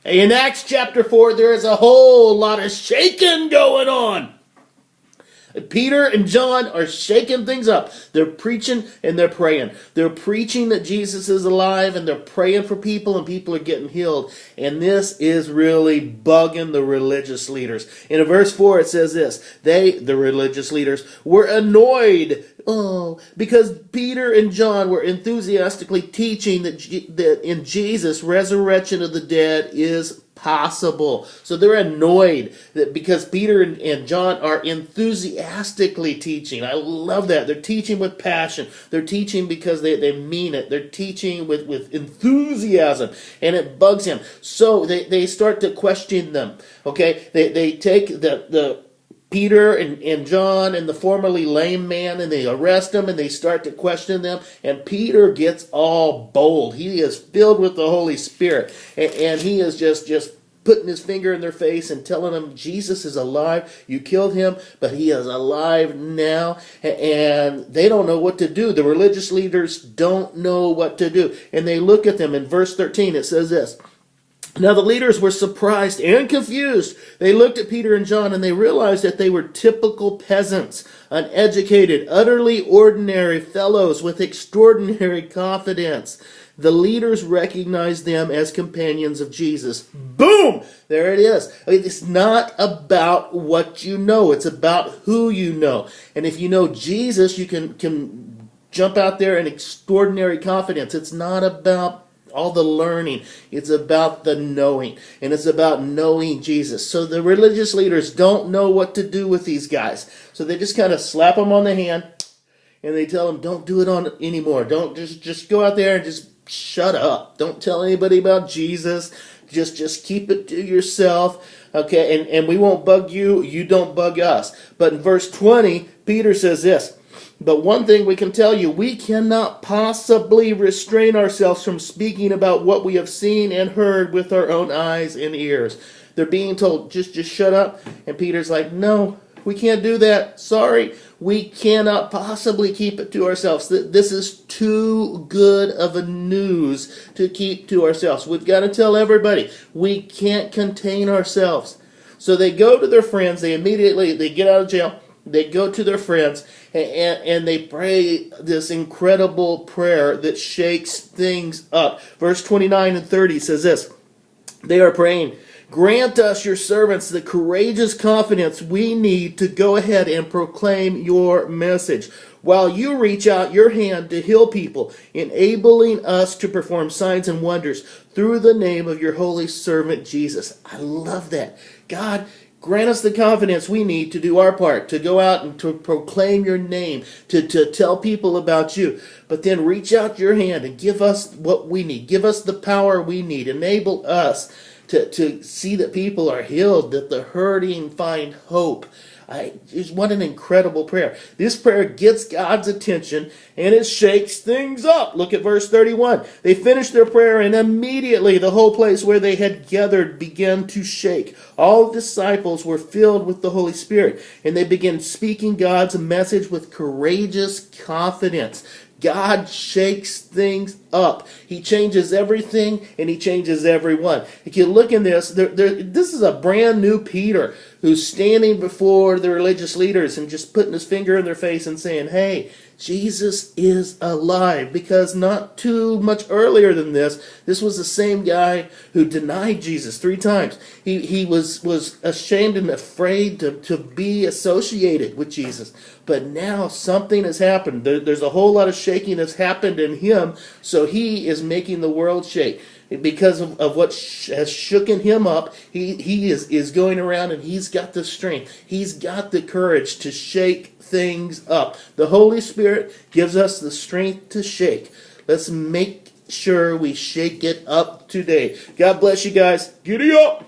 In Acts chapter 4, there is a whole lot of shaking going on. Peter and John are shaking things up. They're preaching and they're praying. They're preaching that Jesus is alive, and they're praying for people, and people are getting healed. And this is really bugging the religious leaders. In verse 4 it says this: they, the religious leaders, were annoyed because Peter and John were enthusiastically teaching that in Jesus, resurrection of the dead is possible. So they're annoyed that because Peter and John are enthusiastically teaching. I love that. They're teaching with passion. They're teaching because they mean it. They're teaching with enthusiasm, and it bugs him. So they start to question them. Okay, they take the Peter and John and the formerly lame man, and they arrest them, and they start to question them. And Peter gets all bold. He is filled with the Holy Spirit, and he is just putting his finger in their face and telling them Jesus is alive. You killed him, but he is alive now. And they don't know what to do. The religious leaders don't know what to do. And they look at them. In verse 13 it says this: now the leaders were surprised and confused. They looked at Peter and John, and they realized that they were typical peasants, uneducated, utterly ordinary fellows with extraordinary confidence. The leaders recognized them as companions of Jesus. Boom! There it is. It's not about what you know. It's about who you know. And if you know Jesus, you can jump out there in extraordinary confidence. It's not about all the learning. It's about the knowing. And it's about knowing Jesus. So the religious leaders don't know what to do with these guys. So they just kind of slap them on the hand, and they tell them, don't do it on anymore. Don't just go out there and just shut up. Don't tell anybody about Jesus. Just keep it to yourself. Okay, and we won't bug you. You don't bug us. But in verse 20, Peter says this: but one thing we can tell you, we cannot possibly restrain ourselves from speaking about what we have seen and heard with our own eyes and ears. They're being told, just shut up. And Peter's like, no, we can't do that. Sorry. We cannot possibly keep it to ourselves. This is too good of a news to keep to ourselves. We've got to tell everybody. We can't contain ourselves. So they go to their friends. They get out of jail. They go to their friends, and they pray this incredible prayer that shakes things up. Verse 29 and 30 says this: they are praying, grant us, your servants, the courageous confidence we need to go ahead and proclaim your message, while you reach out your hand to heal people, enabling us to perform signs and wonders through the name of your holy servant Jesus. I love that. God, grant us the confidence we need to do our part, to go out and to proclaim your name, to tell people about you. But then reach out your hand and give us what we need. Give us the power we need. Enable us to see that people are healed, that the hurting find hope. What an incredible prayer. This prayer gets God's attention, and it shakes things up. Look at verse 31. They finished their prayer, and immediately the whole place where they had gathered began to shake. All the disciples were filled with the Holy Spirit, and they began speaking God's message with courageous confidence. God shakes things up. He changes everything, and he changes everyone. If you look in this, this is a brand new Peter who's standing before the religious leaders and just putting his finger in their face and saying, hey, Jesus is alive. Because not too much earlier than this was the same guy who denied Jesus 3 times. He was ashamed and afraid to be associated with Jesus. But now something has happened. There's a whole lot of shaking that's happened in him, so he is making the world shake. Because of what has shooken him up, he is going around, and he's got the strength. He's got the courage to shake things up. The Holy Spirit gives us the strength to shake. Let's make sure we shake it up today. God bless you guys. Giddy up!